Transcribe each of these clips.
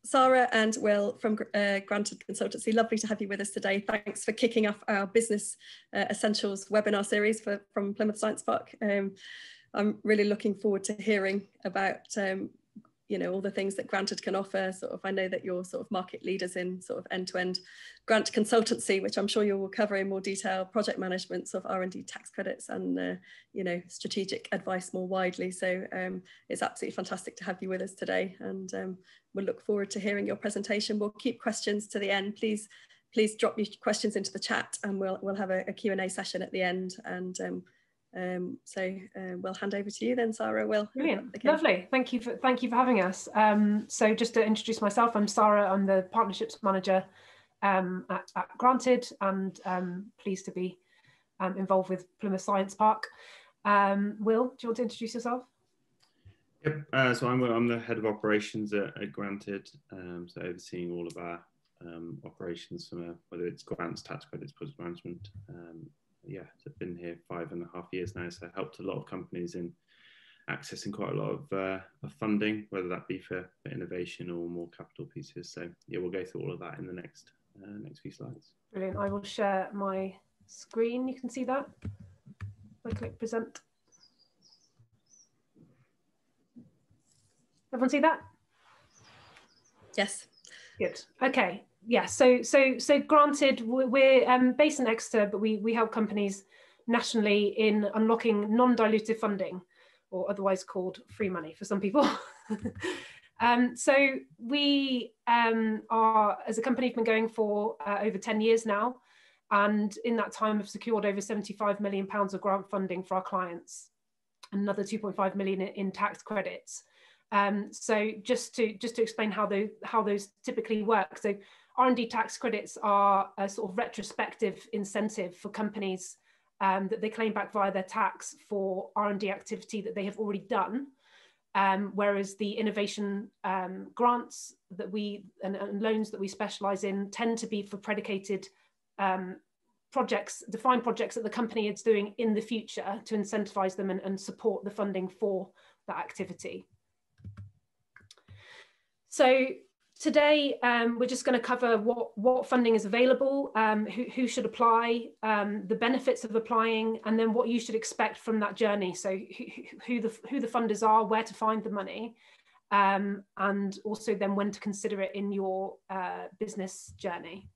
Sara and Will from Granted Consultancy. Lovely to have you with us today. Thanks for kicking off our Business Essentials webinar series from Plymouth Science Park. I'm really looking forward to hearing about all the things that Granted can offer. I know that you're sort of market leaders in sort of end-to-end grant consultancy, which I'm sure you will cover in more detail, project management, sort of R&D tax credits, and strategic advice more widely. So it's absolutely fantastic to have you with us today, and we'll look forward to hearing your presentation. We'll keep questions to the end. Please drop your questions into the chat, and we'll have a Q&A session at the end. And we'll hand over to you then, Sara. Will. Brilliant. Okay. Lovely. Thank you for having us. So just to introduce myself, I'm Sara. I'm the partnerships manager at Granted, and pleased to be involved with Plymouth Science Park. Will, do you want to introduce yourself? Yep. So I'm the head of operations at Granted, so overseeing all of our operations from whether it's grants, tax credits, project management. Yeah, so I've been here 5.5 years now, so I helped a lot of companies in accessing quite a lot of funding, whether that be for innovation or more capital pieces. So yeah, we'll go through all of that in the next few slides. Brilliant. I will share my screen. You can see that. I click present. Everyone see that? Yes. Good. Okay. Yeah. So Granted, we're based in Exeter, but we help companies nationally in unlocking non-dilutive funding, or otherwise called free money for some people. So we are, as a company, been going for over 10 years now, and in that time have secured over £75 million of grant funding for our clients, another 2.5 million in tax credits. So just to explain how those typically work. So R&D tax credits are a sort of retrospective incentive for companies that they claim back via their tax for R&D activity that they have already done. Whereas the innovation grants that and loans that we specialise in tend to be for predicated projects, defined projects that the company is doing in the future to incentivise them and support the funding for that activity. So today, we're just going to cover what funding is available, who should apply, the benefits of applying, and then what you should expect from that journey. So who the funders are, where to find the money, and also then when to consider it in your business journey.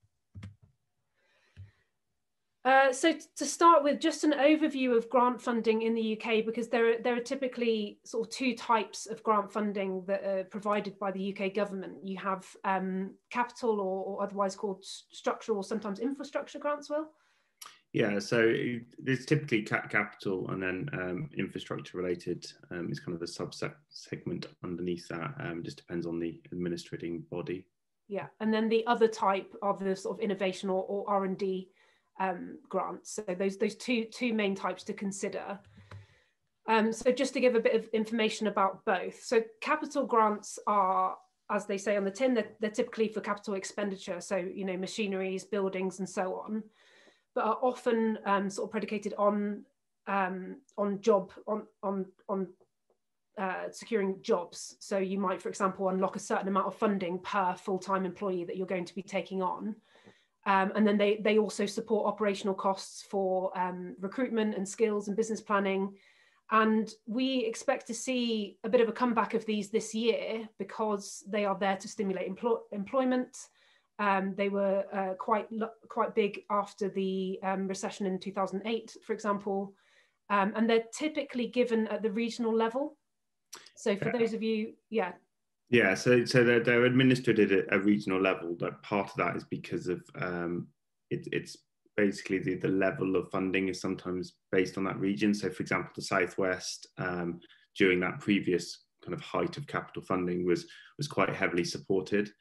So to start with, just an overview of grant funding in the UK, because there are typically sort of two types of grant funding that are provided by the UK government. You have capital or otherwise called structural or sometimes infrastructure grants, Will? Yeah, so there's typically capital, and then infrastructure related is kind of the sub-segment underneath that. It just depends on the administrating body. Yeah, and then the other type of the sort of innovation or R&D grants. So those two main types to consider. So just to give a bit of information about both. So capital grants are, as they say on the tin, they're typically for capital expenditure. So, machineries, buildings, and so on, but are often sort of predicated on securing jobs. So you might, for example, unlock a certain amount of funding per full-time employee that you're going to be taking on. And then they also support operational costs for recruitment and skills and business planning. And we expect to see a bit of a comeback of these this year because they are there to stimulate employment. They were quite big after the recession in 2008, for example. And they're typically given at the regional level. So for those of you, yeah. Yeah, so they're administered at a regional level. But part of that is because of it's basically the level of funding is sometimes based on that region. So, for example, the Southwest during that previous kind of height of capital funding was quite heavily supported.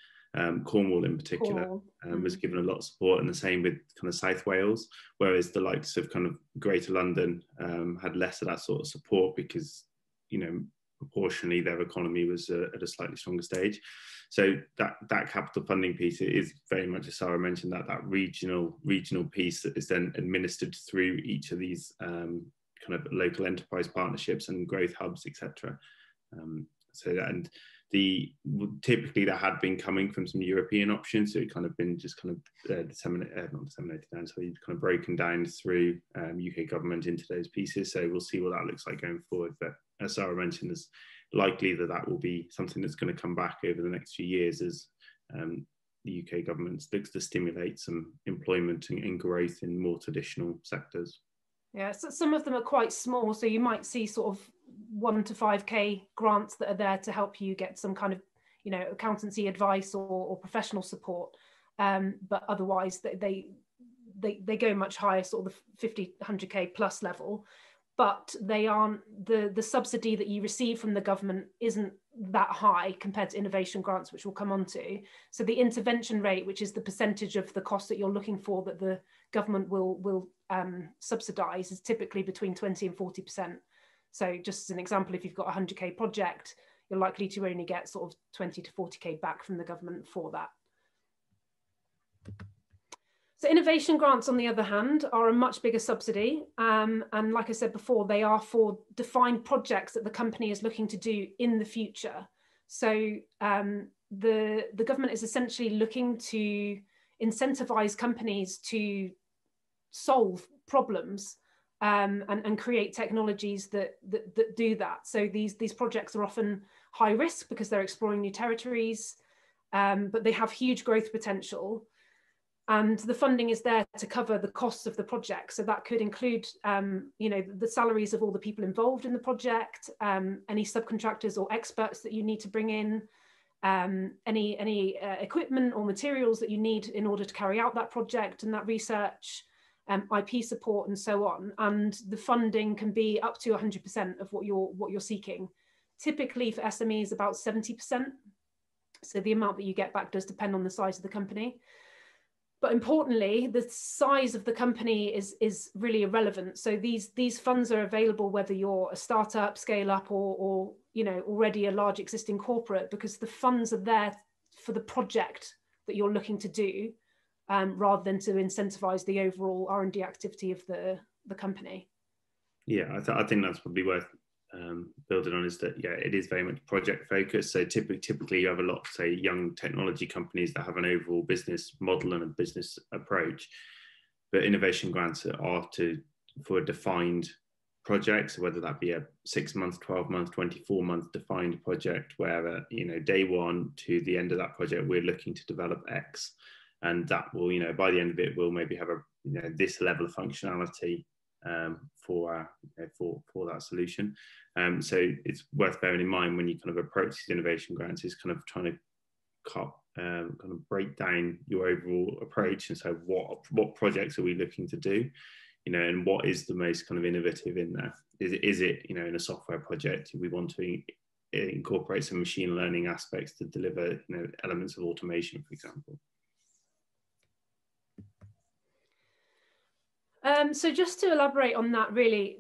Cornwall in particular was given a lot of support, and the same with kind of South Wales. Whereas the likes of kind of Greater London had less of that sort of support because proportionally their economy was at a slightly stronger stage. So that capital funding piece is very much, as Sara mentioned, that regional piece that is then administered through each of these kind of local enterprise partnerships and growth hubs, etc. So and typically that had been coming from some European options, so it kind of been just kind of disseminated down, so kind of broken down through UK government into those pieces. So we'll see what that looks like going forward. But as Sarah mentioned, it's likely that that will be something that's going to come back over the next few years as the UK government looks to stimulate some employment and growth in more traditional sectors. Yeah, so some of them are quite small, so you might see sort of 1 to 5k grants that are there to help you get some kind of, you know, accountancy advice or professional support, but otherwise they go much higher, sort of the 50, 100k plus level, but they aren't, the subsidy that you receive from the government isn't that high compared to innovation grants, which we'll come on to. So the intervention rate, which is the percentage of the cost that you're looking for that the government will subsidise, is typically between 20 and 40%. So just as an example, if you've got a 100k project, you're likely to only get sort of 20 to 40k back from the government for that. So innovation grants, on the other hand, are a much bigger subsidy. And like I said before, they are for defined projects that the company is looking to do in the future. So the government is essentially looking to incentivize companies to solve problems and create technologies that do that. So these projects are often high risk because they're exploring new territories, but they have huge growth potential. And the funding is there to cover the costs of the project. So that could include, you know, the salaries of all the people involved in the project, any subcontractors or experts that you need to bring in, any equipment or materials that you need in order to carry out that project and that research, IP support, and so on. And the funding can be up to 100% of what you're seeking. Typically for SMEs, about 70%. So the amount that you get back does depend on the size of the company. But importantly, the size of the company is really irrelevant. So these funds are available whether you're a startup, scale up, or you know, already a large existing corporate, because the funds are there for the project that you're looking to do, rather than to incentivize the overall R&D activity of the company. Yeah, I think that's probably worth building on, is that, yeah, it is very much project focused. So typically you have a lot of, say, young technology companies that have an overall business model and a business approach, but innovation grants are for a defined project. So whether that be a 6 month, 12 month, 24 month defined project where, you know, day one to the end of that project, we're looking to develop X, and that will, you know, by the end of it, we'll maybe have a, you know, this level of functionality for that solution. So it's worth bearing in mind when you kind of approach these innovation grants, is kind of trying to kind of break down your overall approach, and so what projects are we looking to do, you know, and what is the most kind of innovative in there. Is it, you know, in a software project, we want to incorporate some machine learning aspects to deliver, you know, elements of automation, for example. So just to elaborate on that, really,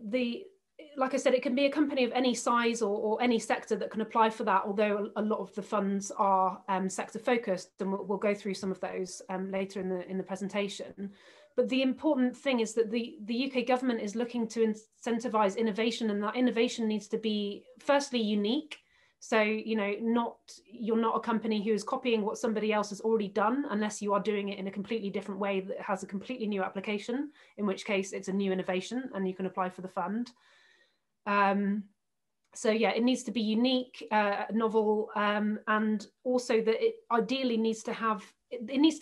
like I said, it can be a company of any size or any sector that can apply for that, although a lot of the funds are sector focused, and we'll go through some of those later in the presentation. But the important thing is that the UK government is looking to incentivize innovation, and that innovation needs to be firstly unique. So, you know, you're not a company who is copying what somebody else has already done, unless you are doing it in a completely different way that has a completely new application, in which case it's a new innovation and you can apply for the fund. So yeah, it needs to be unique, novel, and also that it ideally needs to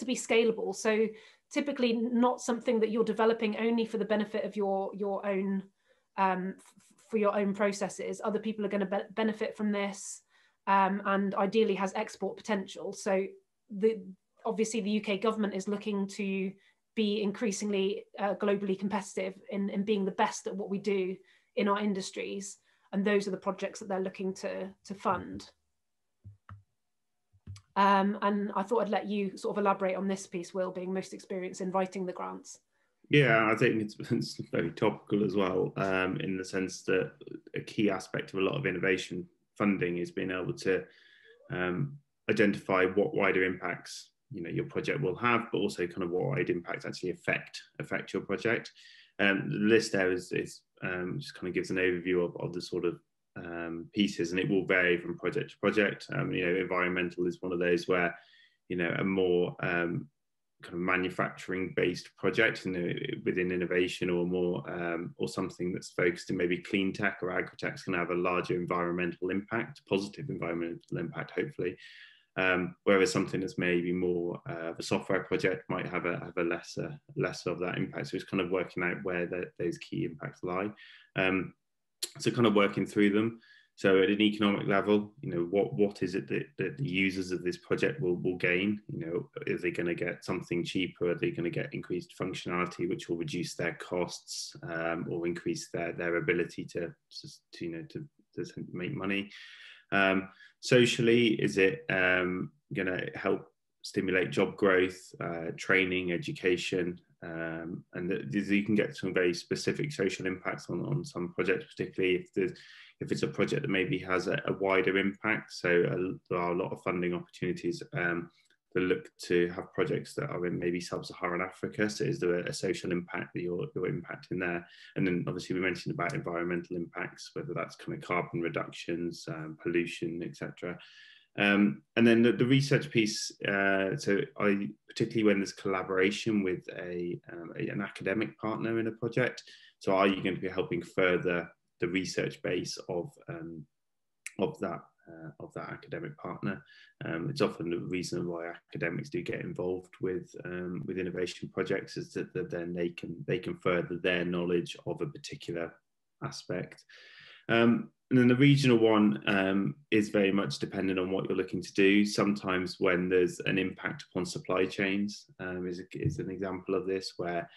be scalable. So typically not something that you're developing only for the benefit of your own for your own processes. Other people are going to benefit from this, and ideally has export potential. So obviously the UK government is looking to be increasingly globally competitive in being the best at what we do in our industries, and those are the projects that they're looking to fund. And I thought I'd let you sort of elaborate on this piece, Will, being most experienced in writing the grants. Yeah, I think it's very topical as well, in the sense that a key aspect of a lot of innovation funding is being able to identify what wider impacts, you know, your project will have, but also kind of what wide impacts actually affect your project. The list there is just kind of gives an overview of the sort of pieces, and it will vary from project to project. You know, environmental is one of those where, you know, a more kind of manufacturing based project, you know, within innovation, or more or something that's focused in maybe clean tech or agri-tech, is going to have a larger environmental impact, positive environmental impact, hopefully. Whereas something that's maybe more of a software project might have a lesser of that impact. So it's kind of working out where those key impacts lie. So kind of working through them. So at an economic level, you know, what is it that the users of this project will gain? You know, are they going to get something cheaper? Are they going to get increased functionality, which will reduce their costs, or increase their ability to make money? Socially, is it going to help stimulate job growth, training, education? And you can get some very specific social impacts on some projects, particularly if it's a project that maybe has a wider impact. So there are a lot of funding opportunities that look to have projects that are in maybe sub-Saharan Africa. So is there a social impact that you're impacting there? And then obviously we mentioned about environmental impacts, whether that's kind of carbon reductions, pollution, etc. And then the research piece, so particularly when there's collaboration with an academic partner in a project, so are you going to be helping further the research base of that academic partner? It's often the reason why academics do get involved with innovation projects, is that then they can further their knowledge of a particular aspect. And then the regional one is very much dependent on what you're looking to do. Sometimes when there's an impact upon supply chains is an example of this, where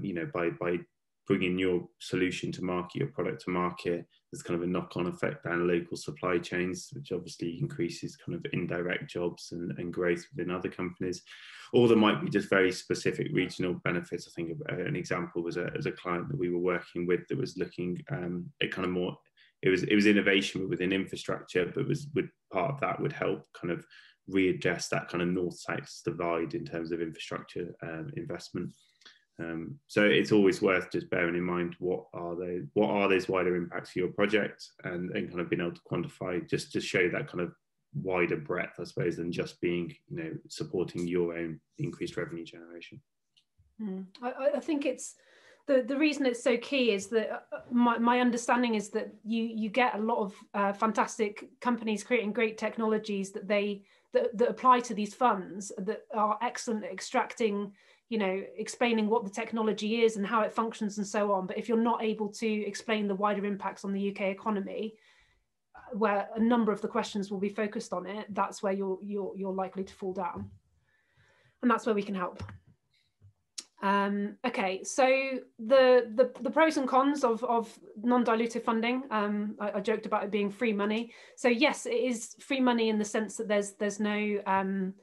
you know, by bringing your solution to market, your product to market, there's kind of a knock-on effect down local supply chains, which obviously increases kind of indirect jobs and growth within other companies. Or there might be just very specific regional benefits. I think an example was a client that we were working with that was looking at kind of more, it was innovation within infrastructure, but part of that would help kind of readjust that kind of north-south divide in terms of infrastructure investment. So it's always worth just bearing in mind what are those wider impacts for your project, and kind of being able to quantify, just to show that kind of wider breadth, I suppose, than just being, you know, supporting your own increased revenue generation. I think it's the reason it's so key is that my understanding is that you get a lot of fantastic companies creating great technologies that apply to these funds, that are excellent at extracting, you know, explaining what the technology is and how it functions and so on. But if you're not able to explain the wider impacts on the UK economy, where a number of the questions will be focused on it, that's where you're likely to fall down. And that's where we can help. Okay, so the pros and cons of non-dilutive funding. I joked about it being free money. So yes, it is free money in the sense that there's no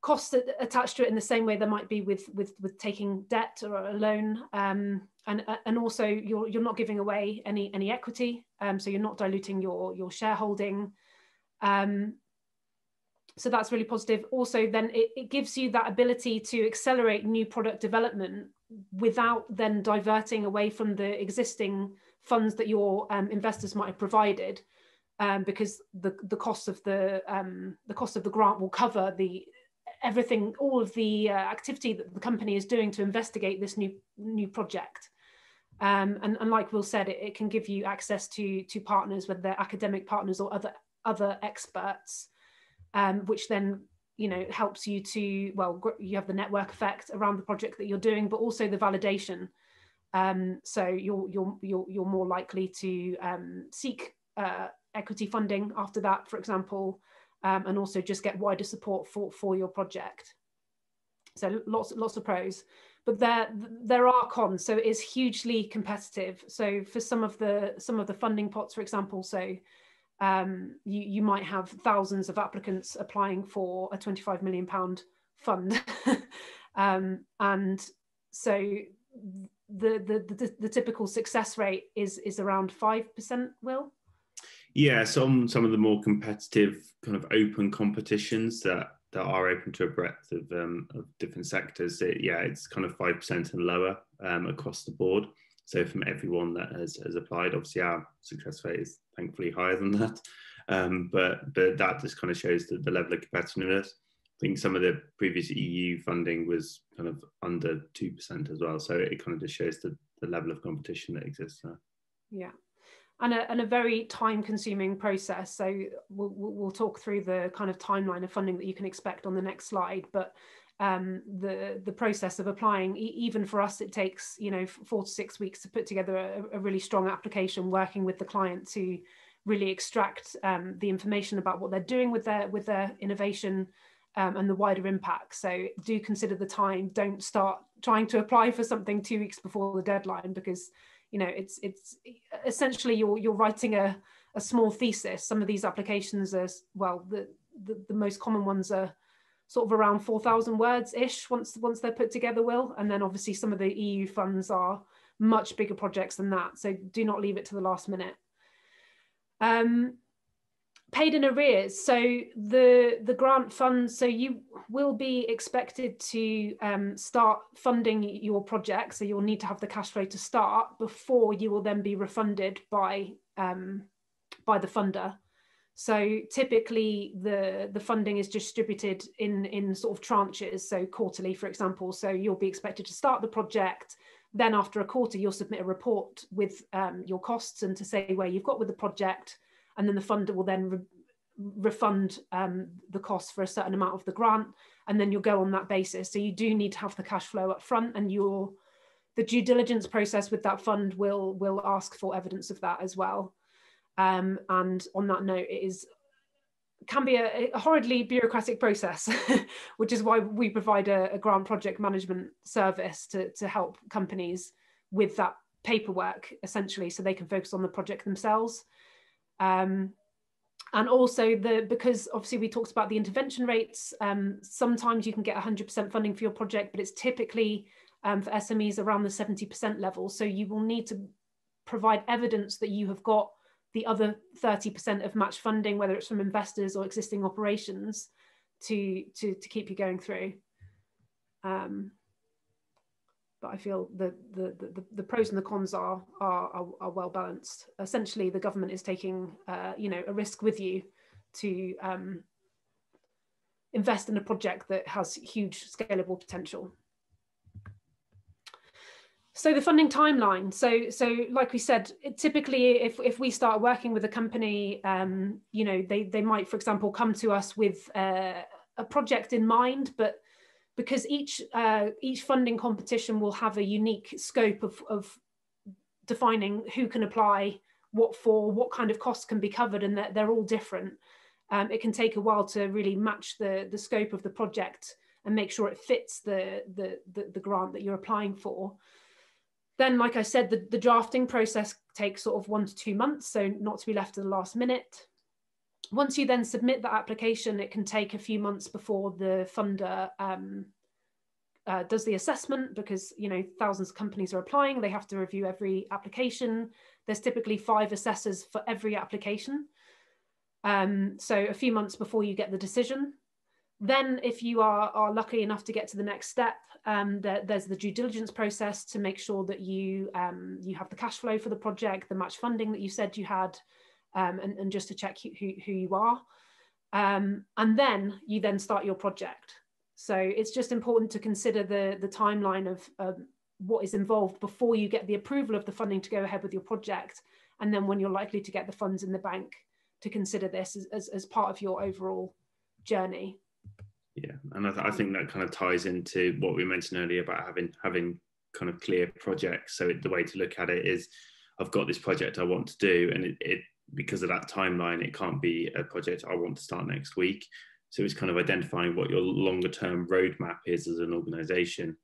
cost attached to it in the same way there might be with taking debt or a loan, and also you're not giving away any equity, so you're not diluting your shareholding. So that's really positive. Also, then it gives you that ability to accelerate new product development without then diverting away from the existing funds that your investors might have provided, because the cost of the grant will cover everything, all of the activity that the company is doing to investigate this new project. And like Will said, it can give you access to partners, whether they're academic partners or other experts. Which then, you know, helps you to, well, you have the network effect around the project that you're doing, but also the validation. So you're more likely to seek equity funding after that, for example, and also just get wider support for your project. So lots of pros, but there are cons. So it is hugely competitive. So for some of the funding pots, for example, so you might have thousands of applicants applying for a £25 million fund, and so the typical success rate is around 5%. Will? Yeah, some of the more competitive kind of open competitions that are open to a breadth of different sectors. It's kind of 5% and lower across the board. So from everyone that has applied, obviously our success rate is thankfully higher than that. But that just kind of shows the level of competitiveness. I think some of the previous EU funding was kind of under 2% as well. So it kind of just shows the level of competition that exists there. Yeah. And a very time-consuming process. So we'll talk through the kind of timeline of funding that you can expect on the next slide. But the process of applying, even for us, it takes 4 to 6 weeks to put together a really strong application, working with the client to really extract the information about what they're doing with their innovation and the wider impact. So do consider the time. Don't start trying to apply for something 2 weeks before the deadline, because it's essentially you're writing a small thesis. Some of these applications are, well, the most common ones are sort of around 4,000 words ish once they're put together, Will. And then obviously some of the EU funds are much bigger projects than that. So do not leave it to the last minute. Paid in arrears. So the grant funds, so you will be expected to start funding your project. So you'll need to have the cash flow to start before you will then be refunded by the funder. So typically the funding is distributed in sort of tranches, so quarterly, for example. So you'll be expected to start the project. Then after a quarter, you'll submit a report with your costs and to say where you've got with the project. And then the funder will then refund the cost for a certain amount of the grant, and then you'll go on that basis. So you do need to have the cash flow up front, and the due diligence process with that fund will ask for evidence of that as well. And on that note, can be a horridly bureaucratic process, which is why we provide a grant project management service to help companies with that paperwork, essentially, so they can focus on the project themselves. And also because obviously we talked about the intervention rates, sometimes you can get 100% funding for your project, but it's typically for SMEs around the 70% level. So you will need to provide evidence that you have got the other 30% of match funding, whether it's from investors or existing operations, to keep you going through. But I feel the pros and the cons are well balanced. Essentially, the government is taking a risk with you to invest in a project that has huge scalable potential. So the funding timeline. So like we said, typically if we start working with a company, they might, for example, come to us with a project in mind, but because each funding competition will have a unique scope of defining who can apply, what for, what kind of costs can be covered, and they're all different. It can take a while to really match the scope of the project and make sure it fits the grant that you're applying for. Then, like I said, the drafting process takes sort of 1 to 2 months, so not to be left to the last minute. Once you then submit that application, it can take a few months before the funder does the assessment, because thousands of companies are applying. They have to review every application. There's typically 5 assessors for every application. So a few months before you get the decision. Then if you are lucky enough to get to the next step, there's the due diligence process to make sure that you have the cash flow for the project, the match funding that you said you had, and just to check who you are. And then you then start your project. So it's just important to consider the timeline of what is involved before you get the approval of the funding to go ahead with your project, and then when you're likely to get the funds in the bank, to consider this as part of your overall journey. Yeah, and I think that kind of ties into what we mentioned earlier about having kind of clear projects. So the way to look at it is, I've got this project I want to do, and it because of that timeline, it can't be a project I want to start next week. So it's kind of identifying what your longer term roadmap is as an organization,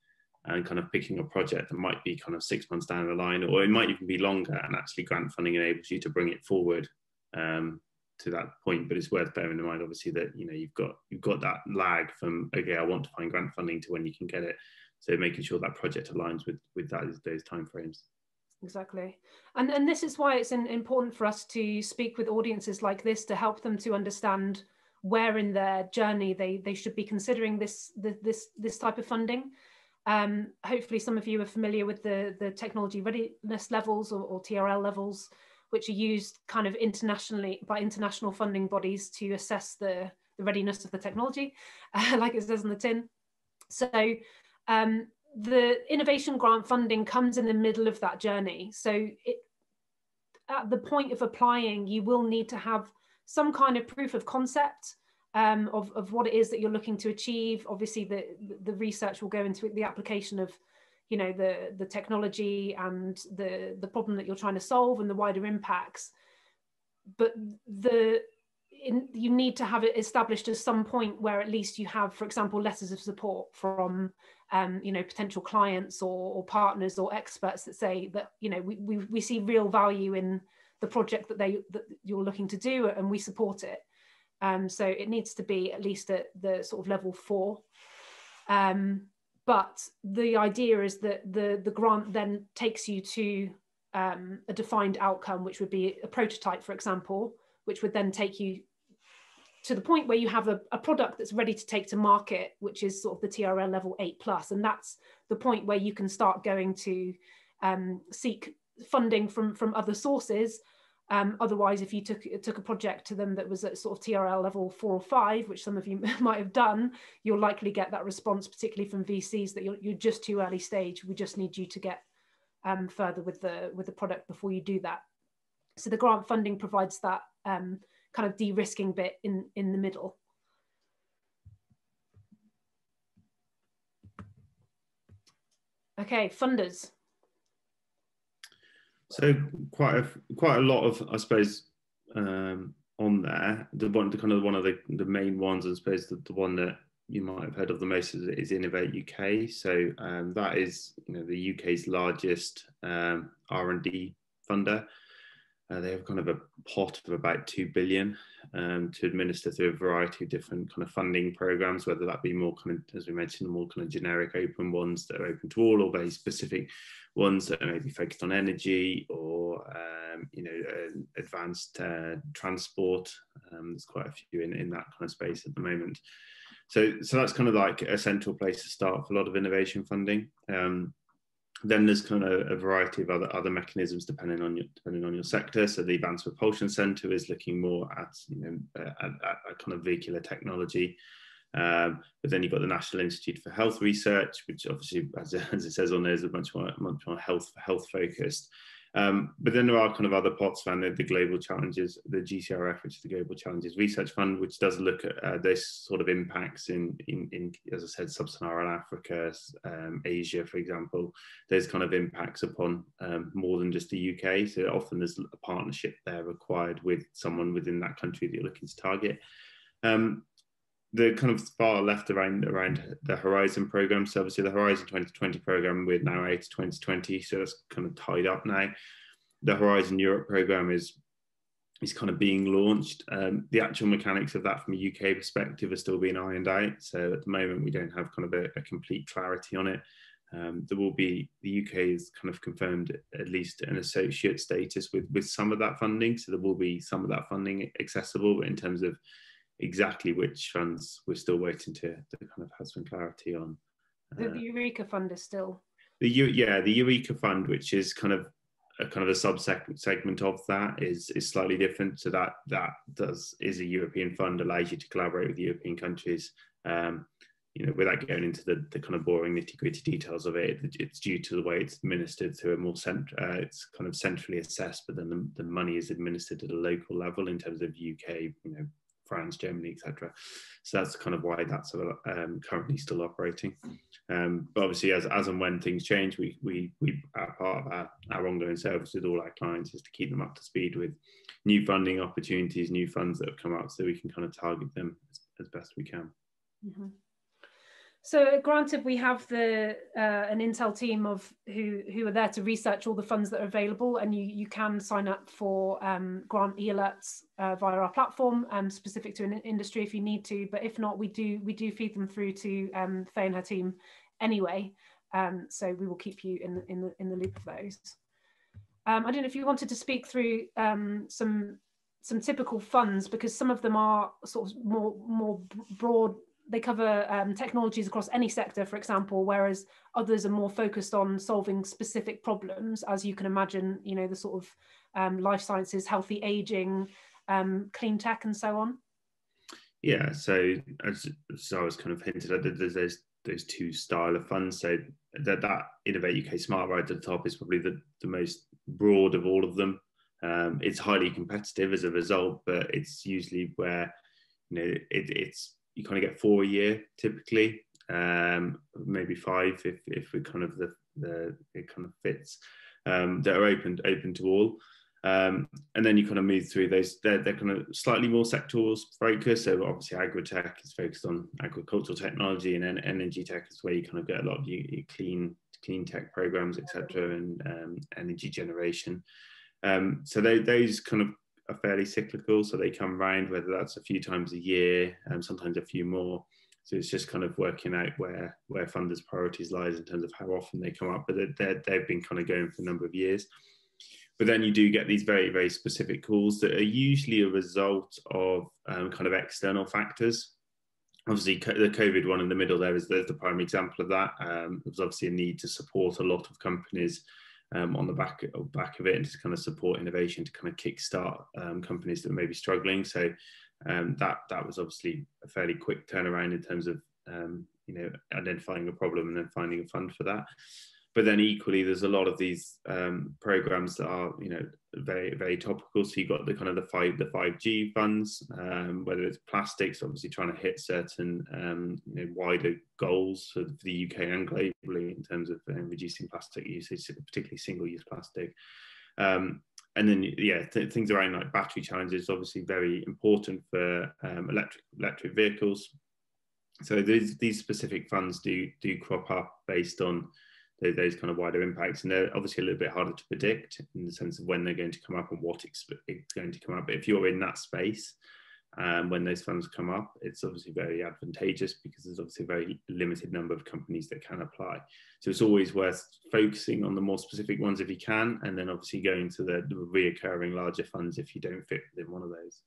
and kind of picking a project that might be kind of 6 months down the line, or it might even be longer, and actually grant funding enables you to bring it forward to that point. But it's worth bearing in mind, obviously, that you've got that lag from, okay, I want to find grant funding, to when you can get it. So making sure that project aligns with those timeframes. Exactly. And this is why it's important for us to speak with audiences like this, to help them to understand where in their journey they should be considering this type of funding. Hopefully some of you are familiar with the technology readiness levels, or TRL levels, which are used kind of internationally by international funding bodies to assess the readiness of the technology, like it says on the tin. So the innovation grant funding comes in the middle of that journey. So at the point of applying, you will need to have some kind of proof of concept of what it is that you're looking to achieve. Obviously, the research will go into the application of, you know, the technology and the problem that you're trying to solve and the wider impacts. But you need to have it established at some point where at least you have, for example, letters of support from you know, potential clients or partners or experts that say that, you know, we see real value in the project that you're looking to do, and we support it. So it needs to be at least at the sort of level 4. But the idea is that the grant then takes you to a defined outcome, which would be a prototype, for example, which would then take you to the point where you have a product that's ready to take to market, which is sort of the TRL level 8+. And that's the point where you can start going to seek funding from other sources. Otherwise, if you took a project to them that was at sort of TRL level 4 or 5, which some of you might have done, you'll likely get that response, particularly from VCs, that you're just too early stage. We just need you to get further with the product before you do that. So the grant funding provides that kind of de-risking bit in the middle. Okay, funders. So quite a lot of, I suppose, on there. One of the main ones, I suppose, the one that you might have heard of the most is Innovate UK. So that is, you know, the UK's largest R&D funder. They have kind of a pot of about 2 billion to administer through a variety of different kind of funding programs, whether that be more kind of, as we mentioned, more kind of generic open ones that are open to all, or very specific ones that are maybe focused on energy or you know, advanced transport. There's quite a few in that kind of space at the moment. So that's kind of like a central place to start for a lot of innovation funding. Then there's kind of a variety of other mechanisms depending on your sector. So the Advanced Propulsion Centre is looking more at, you know, at kind of vehicular technology. But then you've got the National Institute for Health Research, which obviously, as it says on there, is much more health focused. But then there are kind of other pots around the global challenges, the GCRF, which is the Global Challenges Research Fund, which does look at this sort of impacts in, as I said, sub-Saharan Africa, Asia, for example. There's kind of impacts upon more than just the UK. So often there's a partnership there required with someone within that country that you're looking to target. The kind of far left around the Horizon program. So obviously the Horizon 2020 program, we're now out to 2020, so that's kind of tied up now. The Horizon Europe program is kind of being launched. The actual mechanics of that from a UK perspective are still being ironed out. So at the moment we don't have kind of a complete clarity on it. There will be, the UK has kind of confirmed at least an associate status with some of that funding. So there will be some of that funding accessible, but in terms of exactly which funds, we're still waiting to kind of have some clarity on. The Eureka Fund is still the Eureka Fund, which is kind of a sub-segment of that, is slightly different. So that is a European fund, allows you to collaborate with European countries. You know, without going into the kind of boring nitty-gritty details of it, it's due to the way it's administered through a more it's kind of centrally assessed, but then the money is administered at a local level in terms of UK, you know, France, Germany, etc. So that's kind of why that's currently still operating. But obviously, as and when things change, we are part of our ongoing service with all our clients is to keep them up to speed with new funding opportunities, new funds that have come up, so we can kind of target them as best we can. Mm-hmm. So Granted, we have an Intel team of who are there to research all the funds that are available, and you can sign up for grant e-alerts via our platform, specific to an industry if you need to. But if not, we do feed them through to Faye and her team anyway. So we will keep you in the loop of those. I don't know if you wanted to speak through some typical funds, because some of them are sort of more broad technologies across any sector, for example, whereas others are more focused on solving specific problems, as you can imagine, you know, the sort of life sciences, healthy aging, clean tech, and so on. Yeah, so as I was kind of hinted at, there's those two style of funds. So that Innovate UK Smart right at the top is probably the most broad of all of them. It's highly competitive as a result, but it's usually where, you know, it's you kind of get 4 a year typically, maybe 5 if we kind of it kind of fits, that are open to all. And then you kind of move through those. They're kind of slightly more sectoral focused. So obviously agri-tech is focused on agricultural technology, and then energy tech is where you kind of get a lot of your clean tech programs, etc., and energy generation. So those kind of are fairly cyclical, so they come round, whether that's a few times a year, sometimes a few more. So it's just kind of working out where funders' priorities lies in terms of how often they come up. But they've been kind of going for a number of years. But then you do get these very, very specific calls that are usually a result of kind of external factors. Obviously, the COVID one in the middle there's the primary example of that. There's obviously a need to support a lot of companies on the back of it, and to kind of support innovation, to kind of kickstart companies that may be struggling. So that was obviously a fairly quick turnaround in terms of you know, identifying a problem and then finding a fund for that. But then equally, there's a lot of these programs that are, you know, very, very topical. So you've got the kind of the 5G funds, whether it's plastics, obviously trying to hit certain you know, wider goals for the UK and globally in terms of reducing plastic usage, particularly single-use plastic. And then, yeah, things around like battery challenges, obviously very important for electric vehicles. So these specific funds do crop up based on those kind of wider impacts, and they're obviously a little bit harder to predict in the sense of when they're going to come up and what it's going to come up. But if you're in that space, when those funds come up, it's obviously very advantageous because there's obviously a very limited number of companies that can apply. So it's always worth focusing on the more specific ones if you can, and then obviously going to the reoccurring larger funds if you don't fit within one of those.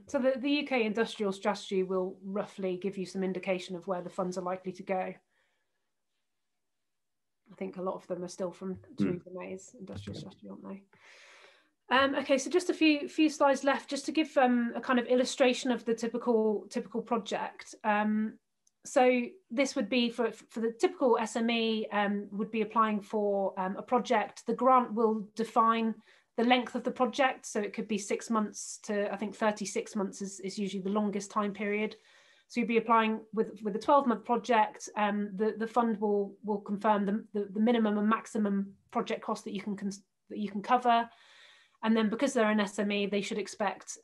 So the UK industrial strategy will roughly give you some indication of where the funds are likely to go. I think a lot of them are still from Theresa May's industrial strategy, aren't they? Okay, so just a few slides left, just to give a kind of illustration of the typical project. So this would be for the typical SME, would be applying for a project. The grant will define the length of the project, so it could be 6 months to, I think 36 months is usually the longest time period. So you'd be applying with a 12-month project. The fund will confirm the minimum and maximum project cost that you can cover, and then because they're an SME, they should expect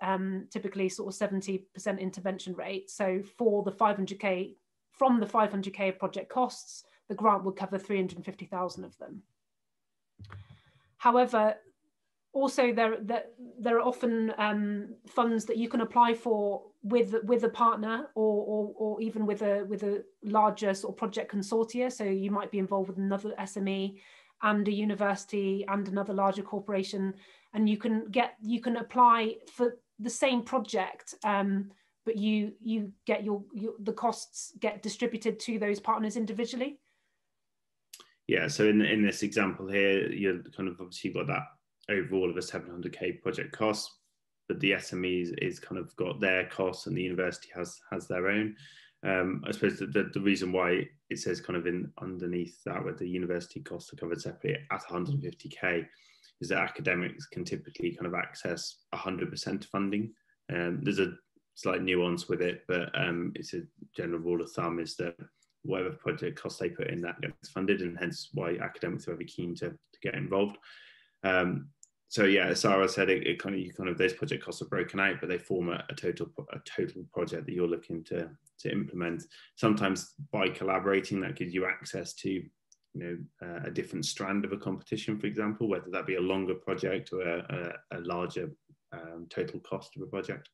typically sort of 70% intervention rate. So for the 500k, from the 500k project costs, the grant will cover 350,000 of them. However, also there are often funds that you can apply for with a partner or even with a larger sort of project consortia. So you might be involved with another SME and a university and another larger corporation, and you can apply for the same project, but you get the costs get distributed to those partners individually. Yeah, so in this example here, you're kind of obviously got that overall of a 700k project cost, but the SME is kind of got their costs and the university has their own. I suppose the reason why it says kind of in underneath that where the university costs are covered separately at 150k is that academics can typically kind of access 100% funding. There's a slight nuance with it, but it's a general rule of thumb is that whatever project costs they put in, that gets funded, and hence why academics are very keen to get involved. So yeah, as Sara said, you kind of those project costs are broken out, but they form a total project that you're looking to implement. Sometimes by collaborating, that gives you access to a different strand of a competition, for example, whether that be a longer project or a larger total cost of a project.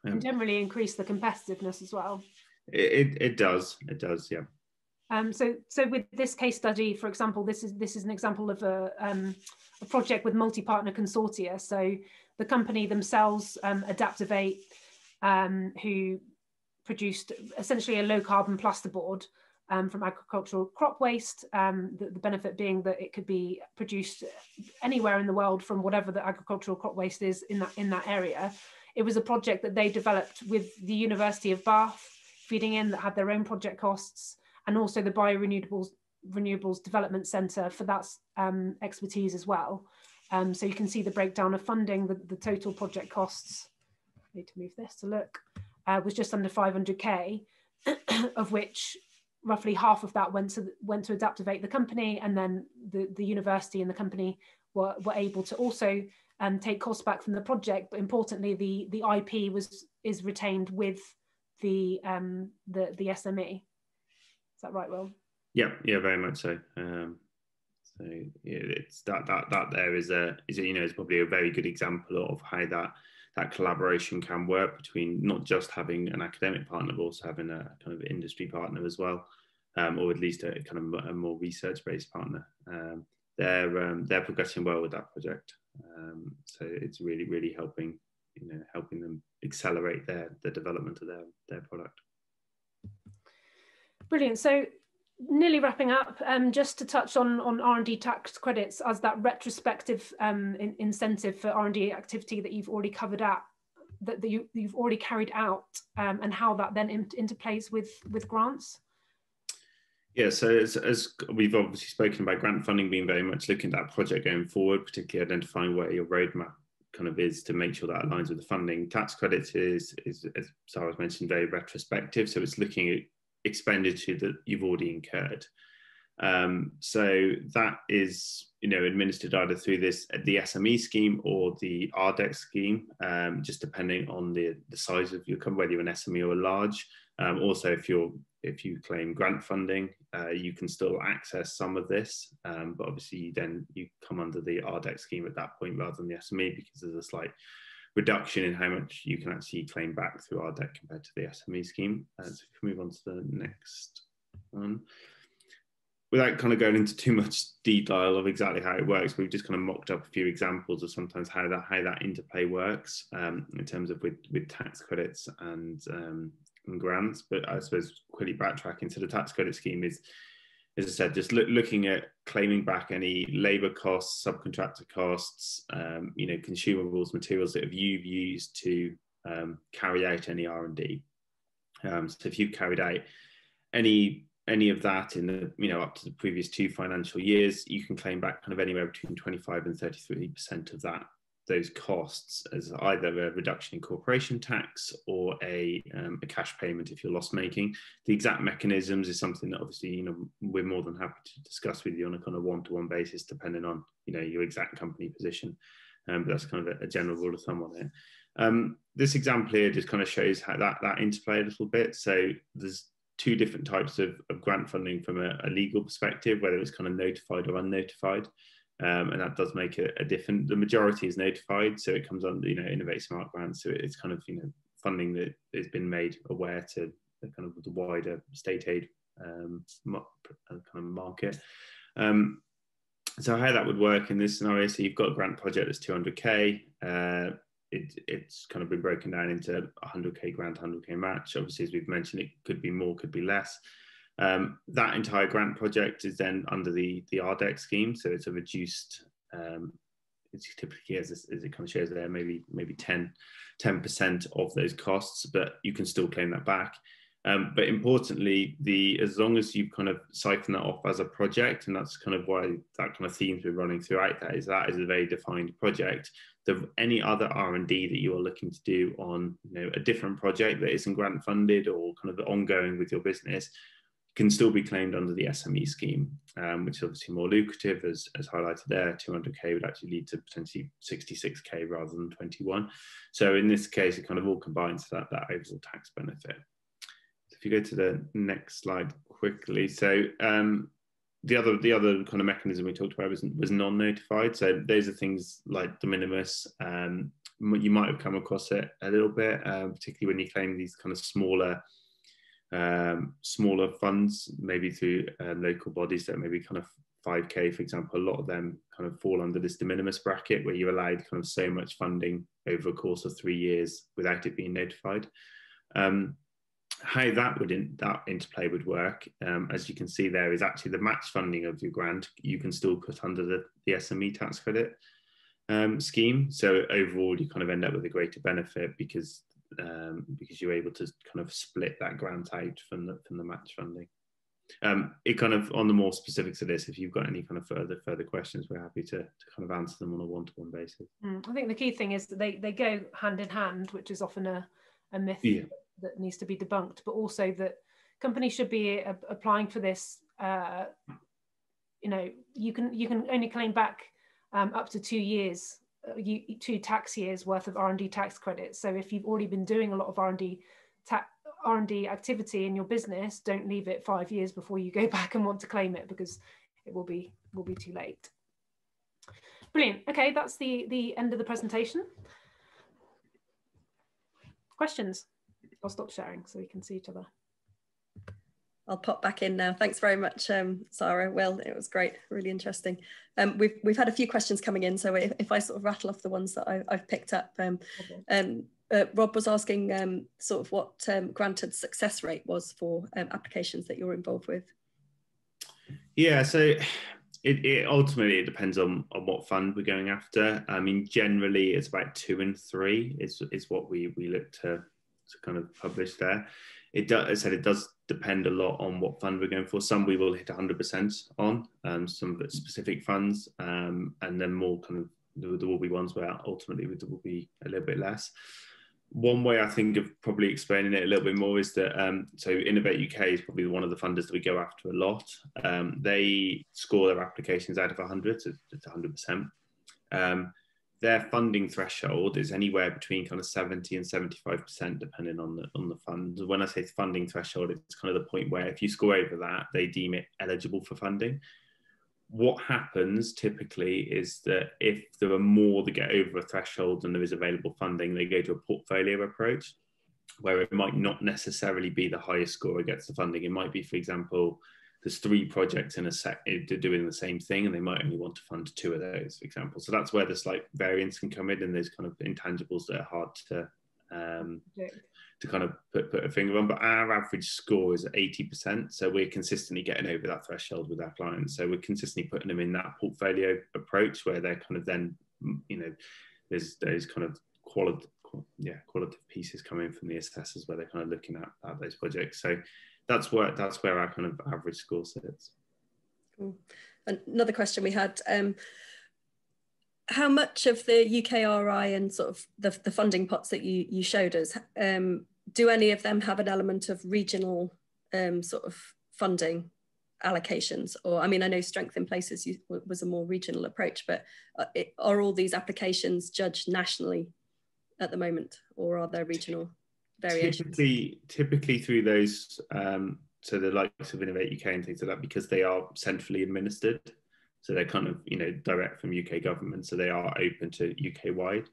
And generally increase the competitiveness as well. It does, yeah. So with this case study, for example, this is an example of a project with Multipartner consortia. So the company themselves, Adaptivate, who produced essentially a low carbon plasterboard from agricultural crop waste, the benefit being that it could be produced anywhere in the world from whatever the agricultural crop waste is in that area. It was a project that they developed with the University of Bath feeding in, that had their own project costs, and also the Biorenewables Development Centre for that expertise as well. So you can see the breakdown of funding. The total project costs, I need to move this to look, was just under 500k, of which roughly half of that went to Adaptivate, the company, and then the university and the company were able to also take costs back from the project. But importantly, the IP is retained with the SME. Is that right, Will? Yeah, very much so. So yeah, it's that there is probably a very good example of how that collaboration can work between not just having an academic partner, but also having a kind of industry partner as well, or at least a kind of a more research-based partner. They're progressing well with that project, so it's really helping them accelerate the development of their product. Brilliant. So nearly wrapping up, just to touch on R&D tax credits as that retrospective incentive for R&D activity that you've already covered out, that you've already carried out, and how that then interplays with grants. Yeah, so as we've obviously spoken about grant funding being very much looking at that project going forward, particularly identifying where your roadmap kind of is to make sure that aligns with the funding. Tax credits is as Sara's mentioned, very retrospective. So it's looking at expenditure that you've already incurred. So that is, administered either through the SME scheme or the RDEC scheme, just depending on the size of your company, whether you're an SME or a large. Also, if you claim grant funding, you can still access some of this, but obviously you come under the RDEC scheme at that point rather than the SME, because there's a slight reduction in how much you can actually claim back through RDEC compared to the SME scheme. So if we move on to the next one. Without kind of going into too much detail of exactly how it works, we've just kind of mocked up a few examples of sometimes how that interplay works in terms of with tax credits and grants. But I suppose quickly backtracking to the tax credit scheme is, as I said, just looking at claiming back any labour costs, subcontractor costs, consumables, materials that you've used to carry out any R&D. So if you've carried out any of that in the up to the previous 2 financial years, you can claim back kind of anywhere between 25 and 33% of those costs as either a reduction in corporation tax or a cash payment if you're loss making. The exact mechanisms is something that obviously we're more than happy to discuss with you on a kind of one-to-one basis, depending on your exact company position. But that's kind of a general rule of thumb on it. This example here just kind of shows how that interplay a little bit. So there's 2 different types of grant funding from a legal perspective, whether it's kind of notified or unnotified. And that does make a difference. The majority is notified, so it comes under Innovate Smart grants. So it's kind of funding that has been made aware to the kind of the wider state aid kind of market. So how that would work in this scenario? So you've got a grant project that's 200k. It's kind of been broken down into 100k grant, 100k match. Obviously, as we've mentioned, it could be more, could be less. That entire grant project is then under the RDEC scheme, so it's a reduced. It's typically, as it kind of shows there, maybe 10% of those costs, but you can still claim that back. But importantly, as long as you kind of siphon that off as a project, and that's kind of why that kind of theme's been running throughout that is a very defined project. Any other R&D that you are looking to do on a different project that isn't grant funded or kind of ongoing with your business can still be claimed under the SME scheme, which is obviously more lucrative, as highlighted there. 200k would actually lead to potentially 66k rather than 21. So in this case, it kind of all combines to that overall tax benefit. If you go to the next slide quickly, so the other kind of mechanism we talked about was non-notified. So those are things like de minimis. You might have come across it a little bit, particularly when you claim these kind of smaller funds, maybe through local bodies that maybe kind of 5k, for example. A lot of them kind of fall under this de minimis bracket, where you're allowed kind of so much funding over a course of 3 years without it being notified. how that interplay would work, as you can see there, is actually the match funding of your grant you can still put under the SME tax credit scheme. So overall, you kind of end up with a greater benefit because you're able to kind of split that grant out from the match funding. It kind of, on the more specifics of this, if you've got any kind of further questions, we're happy to kind of answer them on a one-to-one basis. I think the key thing is that they go hand in hand, which is often a myth that needs to be debunked, but also that companies should be applying for this. You know, you can only claim back up to 2 years, 2 tax years worth of R&D tax credits. So if you've already been doing a lot of R&D activity in your business, don't leave it 5 years before you go back and want to claim it, because it will be too late. Brilliant. Okay, that's the end of the presentation. Questions? I'll stop sharing so we can see each other. I'll pop back in now. Thanks very much, Sara. Will, it was great, really interesting. We've had a few questions coming in, so if I sort of rattle off the ones that I've picked up. Rob was asking sort of what granted success rate was for applications that you're involved with. Yeah, so it ultimately depends on what fund we're going after. I mean, generally it's about 2 and 3 is what we look to kind of publish there. It does, as I said, it does depend a lot on what fund we're going for. Some we will hit 100% on, some specific funds, and then more kind of, there will be ones where ultimately it will be a little bit less. One way I think of probably explaining it a little bit more is that, so Innovate UK is probably one of the funders that we go after a lot. They score their applications out of 100, so it's 100%. Their funding threshold is anywhere between kind of 70 and 75%, depending on the fund. When I say funding threshold, it's kind of the point where if you score over that, they deem it eligible for funding. What happens typically is that if there are more that get over a threshold and there is available funding, they go to a portfolio approach, where it might not necessarily be the highest scorer gets the funding. It might be, for example, there's 3 projects in a set doing the same thing, and they might only want to fund 2 of those, for example. So that's where the slight variance can come in, and there's kind of intangibles that are hard to kind of put a finger on. But our average score is 80%, so we're consistently getting over that threshold with our clients. So we're consistently putting them in that portfolio approach, where they're kind of then, you know, there's those kind of qualitative pieces coming from the assessors, where they're kind of looking at those projects. So that's where our kind of average score sits. Cool. Another question we had, how much of the UKRI and sort of the funding pots that you showed us, do any of them have an element of regional sort of funding allocations? Or, I mean, I know Strength in Places was a more regional approach, but are all these applications judged nationally at the moment, or are there regional variations? Typically through those, so the likes of Innovate UK and things like that, because they are centrally administered, so they're kind of, you know, direct from UK government, so they are open to UK wide.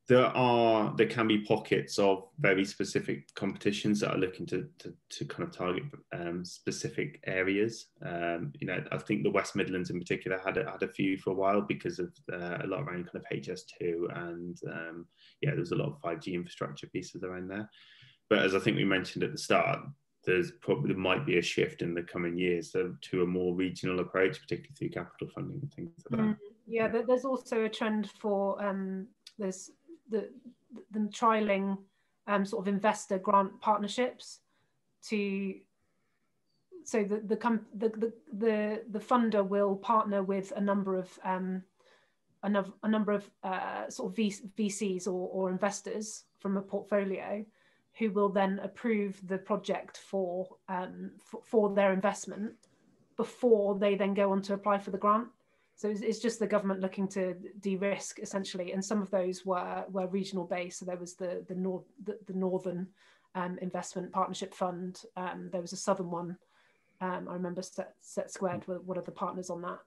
There can be pockets of very specific competitions that are looking to kind of target specific areas. You know, I think the West Midlands in particular had a few for a while because of a lot around kind of HS2 and yeah, there was a lot of 5G infrastructure pieces around there. But as I think we mentioned at the start, there might be a shift in the coming years to a more regional approach, particularly through capital funding and things like that. Yeah, there's also a trend for there's them trialing sort of investor grant partnerships so the funder will partner with a number of sort of VCs or investors from a portfolio, who will then approve the project for their investment before they then go on to apply for the grant. So it's just the government looking to de-risk essentially, and some of those were regional based. So there was the Northern Investment Partnership Fund. There was a Southern one. I remember Set Squared were one of the partners on that.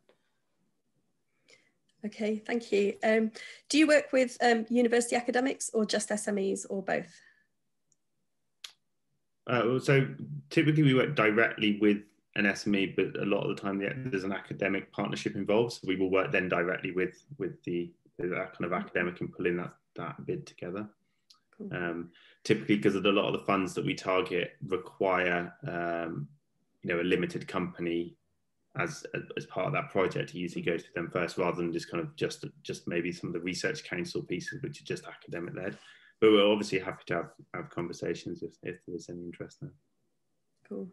Okay, thank you. Do you work with university academics or just SMEs or both? So typically we work directly with an SME, but a lot of the time there's an academic partnership involved. So we will work then directly with that kind of academic and pulling that bid together. Cool. typically because of a lot of the funds that we target require you know, a limited company as part of that project. You usually go to them first, rather than just kind of just maybe some of the research council pieces, which are just academic led. But we're obviously happy to have conversations if there's any interest there. Cool.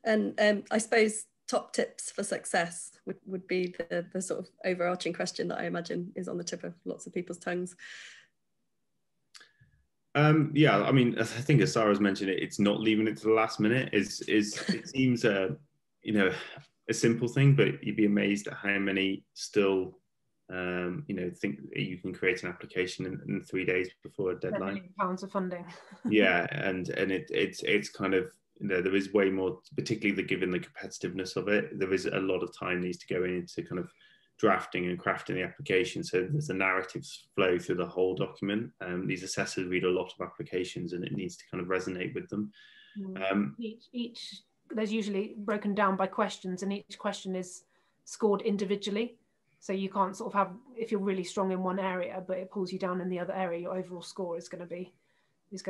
And I suppose top tips for success would be the sort of overarching question that I imagine is on the tip of lots of people's tongues. Yeah, I mean, I think as Sarah's mentioned, it's not leaving it to the last minute. It seems you know, a simple thing, but you'd be amazed at how many still you know, think you can create an application in 3 days before a deadline. £1 million of funding. Yeah, and it's kind of, you know, there is way more, particularly given the competitiveness of it. There is a lot of time needs to go into kind of drafting and crafting the application, so there's a narrative flow through the whole document. These assessors read a lot of applications, and it needs to kind of resonate with them. Each there's usually broken down by questions, and each question is scored individually. So you can't sort of have, if you're really strong in one area, but it pulls you down in the other area, your overall score is going to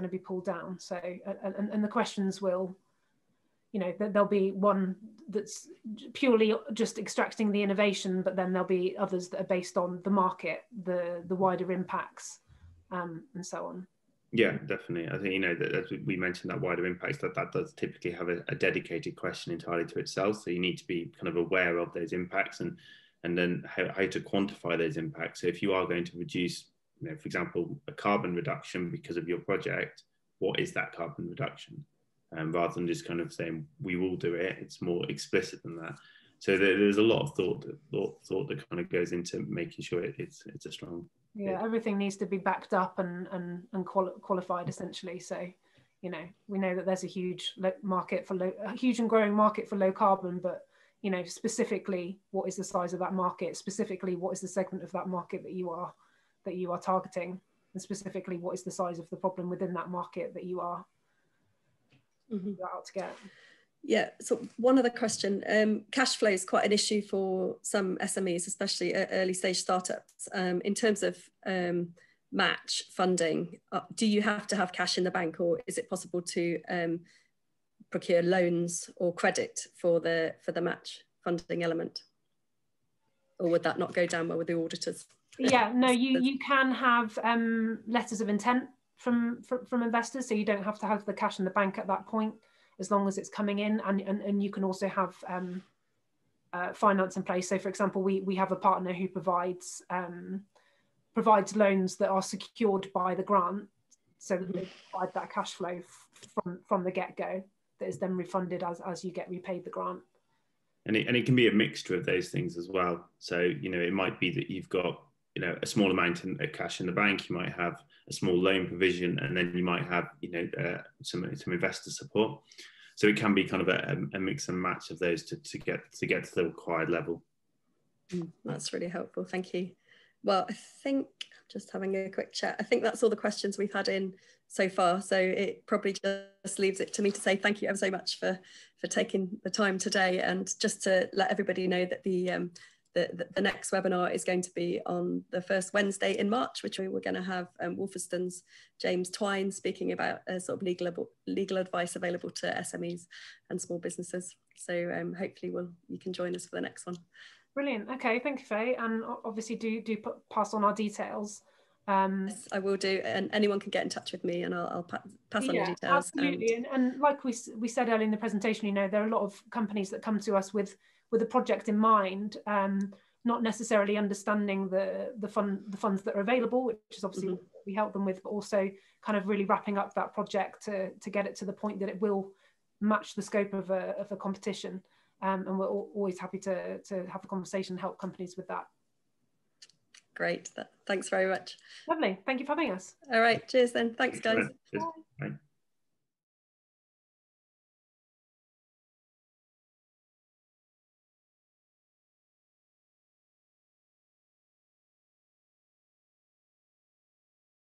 be pulled down. So and the questions will, you know, there'll be one that's purely just extracting the innovation, but then there'll be others that are based on the market, the wider impacts, and so on. Yeah, definitely. I think, you know, that as we mentioned, that wider impacts, that does typically have a dedicated question entirely to itself. So you need to be kind of aware of those impacts, and then how to quantify those impacts. So if you are going to reduce, you know, for example, a carbon reduction because of your project, what is that carbon reduction? Rather than just kind of saying we will do it, it's more explicit than that. So there's a lot of thought that kind of goes into making sure it's a strong. Yeah, everything needs to be backed up and qualified essentially. So, you know, we know that there's a huge market for a huge and growing market for low carbon, but, you know, specifically what is the size of that market? Specifically, what is the segment of that market that you are targeting? And specifically, what is the size of the problem within that market that you are out to get? Yeah, so one other question, cash flow is quite an issue for some SMEs, especially early stage startups. In terms of match funding, do you have to have cash in the bank, or is it possible to procure loans or credit for the match funding element? Or would that not go down well with the auditors? Yeah, no, you can have letters of intent from investors, so you don't have to have the cash in the bank at that point, as long as it's coming in, and you can also have finance in place. So for example, we have a partner who provides loans that are secured by the grant, so that they provide that cash flow from the get-go that is then refunded as you get repaid the grant. And it can be a mixture of those things as well. So, you know, it might be that you've got, you know, a small amount of cash in the bank, you might have a small loan provision, and then you might have, you know, some investor support. So it can be kind of a mix and match of those to get to the required level. That's really helpful, thank you. Well, I think, just having a quick chat, I think that's all the questions we've had in so far. So it probably just leaves it to me to say thank you ever so much for taking the time today, and just to let everybody know that the next webinar is going to be on the first Wednesday in March, which we're going to have Wolferston's James Twine speaking about sort of legal advice available to SMEs and small businesses. So hopefully you can join us for the next one. Brilliant. Okay, thank you, Faye. And obviously do pass on our details. Yes, I will do, and anyone can get in touch with me, and I'll pass on the details. Absolutely. And like we said earlier in the presentation, you know, there are a lot of companies that come to us with a project in mind, not necessarily understanding the funds that are available, which is obviously what we help them with, but also kind of really wrapping up that project to get it to the point that it will match the scope of a competition. And we're always happy to have a conversation and help companies with that. Great. Thanks very much. Lovely. Thank you for having us. All right. Cheers then. Thanks, guys. Cheers.